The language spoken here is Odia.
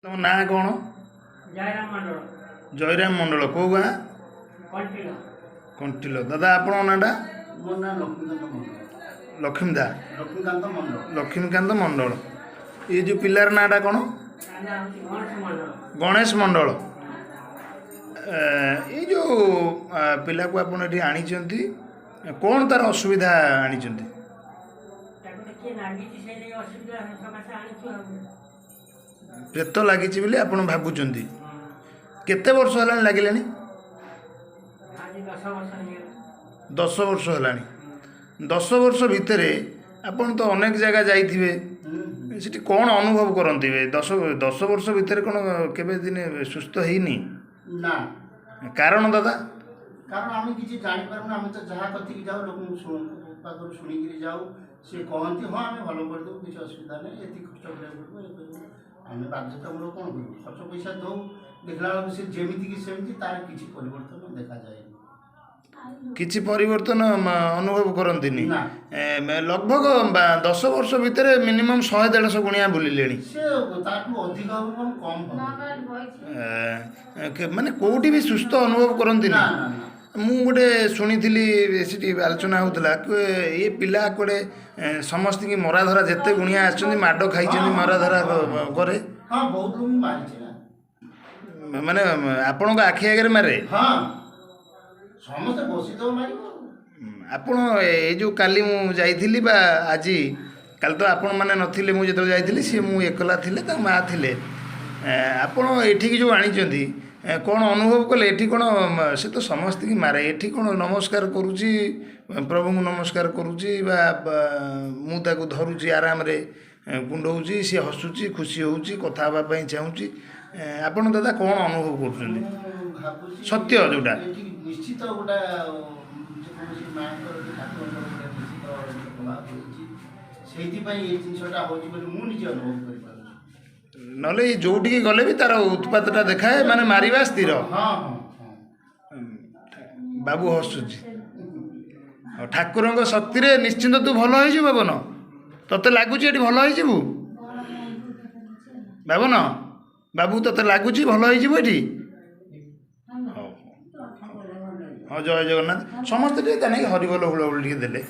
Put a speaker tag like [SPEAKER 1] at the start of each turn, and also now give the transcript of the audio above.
[SPEAKER 1] तुम ना कौन?
[SPEAKER 2] जयराम मंडल
[SPEAKER 1] जयराम मंडल कौ गाँ?
[SPEAKER 2] कंटिल
[SPEAKER 1] कंटिल। दादा आपण नाटा?
[SPEAKER 3] ମୋ ନାଁ ଲକ୍ଷ୍ମୀକାନ୍ତ ମଣ୍ଡଳ।
[SPEAKER 1] लक्ष्मीदा
[SPEAKER 3] ଲକ୍ଷ୍ମୀକାନ୍ତ ମଣ୍ଡଳ।
[SPEAKER 1] लक्ष्मीकांत मंडल। ये जो पिलार नाटा कौन?
[SPEAKER 2] गणेश मंडल
[SPEAKER 1] गणेश मंडल। ये जो पिला को आपण एठी आनिचंती कौन तार असुविधा आनिचंती?
[SPEAKER 2] किए नागी से असुविधा सकाशे आनिछु
[SPEAKER 1] प्रेत लागिची बोली आपण भाबुचंती। केते वर्ष हलानी लागिलानी?
[SPEAKER 2] आज 10 वर्ष हे
[SPEAKER 1] 10 वर्ष हलानी। 10 वर्ष भितरे आपण तो अनेक जगह जाइथिबे, सेठी कौन अनुभव करंतिबे? 10 वर्ष भितरे कौन केबे दिन सुस्थ हेइनी?
[SPEAKER 3] ନା
[SPEAKER 1] कारण दादा?
[SPEAKER 3] କାରଣ ଆମେ କିଛି ଜାଣିପାରୁନା। ଆମେ ତ ଯାହା କତିକି ଯାଉ ଲୋକଙ୍କୁ ପାଖରୁ ଶୁଣିକିରି ଯାଉ, ସେ କହନ୍ତି ହଁ ଆମେ ଭଲ କରିଦେବୁ, କିଛି ଅସୁବିଧା ନାହିଁ, ଏତିକି ଖର୍ଚ୍ଚ କରିବାକୁ ପଡ଼ିବ, ଏ କରିବୁ। ଆମେ ବାଧ୍ୟତାମୂଳକ କ'ଣ କରିବୁ? ଖର୍ଚ୍ଚ ପଇସା ଦେଉ, ଦେଖିଲା ବେଳକୁ ସେ ଯେମିତିକି ସେମିତି, ତାର କିଛି ପରିବର୍ତ୍ତନ ଦେଖାଯାଏନି।
[SPEAKER 1] किछि परिवर्तन अनुभव करंतिनी?
[SPEAKER 3] ना।
[SPEAKER 1] लगभग 10 वर्ष भितर मिनिमम 100-150 गुणिया बुलिलेनी।
[SPEAKER 3] ସେ ତାଠୁ ଅଧିକ ହେବ କମ୍ ହେବ।
[SPEAKER 1] माने कोठी भी सुस्थ अनुभव करंतिनी?
[SPEAKER 3] ନା ନା ନା
[SPEAKER 1] ମୁଁ ଗୋଟେ ଶୁଣିଥିଲି ସେଠି ଆଲୋଚନା ହେଉଥିଲା ଏ ପିଲା କୁଆଡ଼େ ସମସ୍ତଙ୍କୁ ମରାଧରା ଯେତେ ଗୁଣିଆ ଆସିଛନ୍ତି ମାଡ଼ ଖାଇଛନ୍ତି ମରାଧରା କରେ।
[SPEAKER 3] ହଁ ବହୁତ ଲୋକ ମାରିଛି ନା।
[SPEAKER 1] ମାନେ ଆପଣଙ୍କ ଆଖି ଆଗରେ ମାରେ?
[SPEAKER 3] ହଁ ସମସ୍ତେ ବସିଥିବ ମାରିବ।
[SPEAKER 1] ଆପଣ ଏଇ ଯେଉଁ କାଲି ମୁଁ ଯାଇଥିଲି ବା ଆଜି, କାଲି ତ ଆପଣମାନେ ନଥିଲେ, ମୁଁ ଯେତେବେଳେ ଯାଇଥିଲି ସିଏ ମୁଁ ଏକଲା ଥିଲେ, ତାଙ୍କ ମାଆ ଥିଲେ। ଆପଣ ଏଠିକି ଯେଉଁ ଆଣିଛନ୍ତି କ'ଣ ଅନୁଭବ କଲେ? ଏଠି କ'ଣ ସେ ତ ସମସ୍ତଙ୍କୁ ମାରେ, ଏଠି କ'ଣ ନମସ୍କାର କରୁଛି, ପ୍ରଭୁଙ୍କୁ ନମସ୍କାର କରୁଛି ବା ମୁଁ ତାକୁ ଧରୁଛି ଆରାମରେ କୁଣ୍ଡଉଛି, ସିଏ ହସୁଛି, ଖୁସି ହେଉଛି, କଥା ହେବା ପାଇଁ ଚାହୁଁଛି। ଆପଣ ଦାଦା କ'ଣ ଅନୁଭବ କରୁଛନ୍ତି?
[SPEAKER 3] ମୁଁ ଭାବୁଛି
[SPEAKER 1] ସତ୍ୟ ଯେଉଁଟା
[SPEAKER 3] ଏଠି ନିଶ୍ଚିତ ଗୋଟେ ଯେକୌଣସି ମାଆଙ୍କର କି ଠାକୁରଙ୍କର ଗୋଟେ ନିଶ୍ଚିତ ପ୍ରଭାବ ରହିଛି। ସେଇଥିପାଇଁ ଏଇ ଜିନିଷଟା ହେଉଛି ବୋଲି ମୁଁ ନିଜେ ଅନୁଭବ କରିପାରୁଛି।
[SPEAKER 1] ନହେଲେ ଏ ଯେଉଁଠିକି ଗଲେ ବି ତାର ଉତ୍ପାତଟା ଦେଖାଏ, ମାନେ ମାରିବା ସ୍ଥିର।
[SPEAKER 3] ହଁ ହଁ ହଁ
[SPEAKER 1] ବାବୁ ହସୁଛି। ଠାକୁରଙ୍କ ଶକ୍ତିରେ ନିଶ୍ଚିନ୍ତ ତୁ ଭଲ ହେଇଯିବୁ ବାବନ। ତତେ ଲାଗୁଛି ଏଠି ଭଲ ହେଇଯିବୁ ବାବନ? ବାବୁ ତତେ ଲାଗୁଛି ଭଲ ହେଇଯିବୁ ଏଠି? ହଉ ହଁ, ଜୟ ଜଗନ୍ନାଥ। ସମସ୍ତେ ଟିକେ ତା ନାଇଁ ହରିବୋଲ ହୁଳହୁଳି ଟିକେ ଦେଲେ।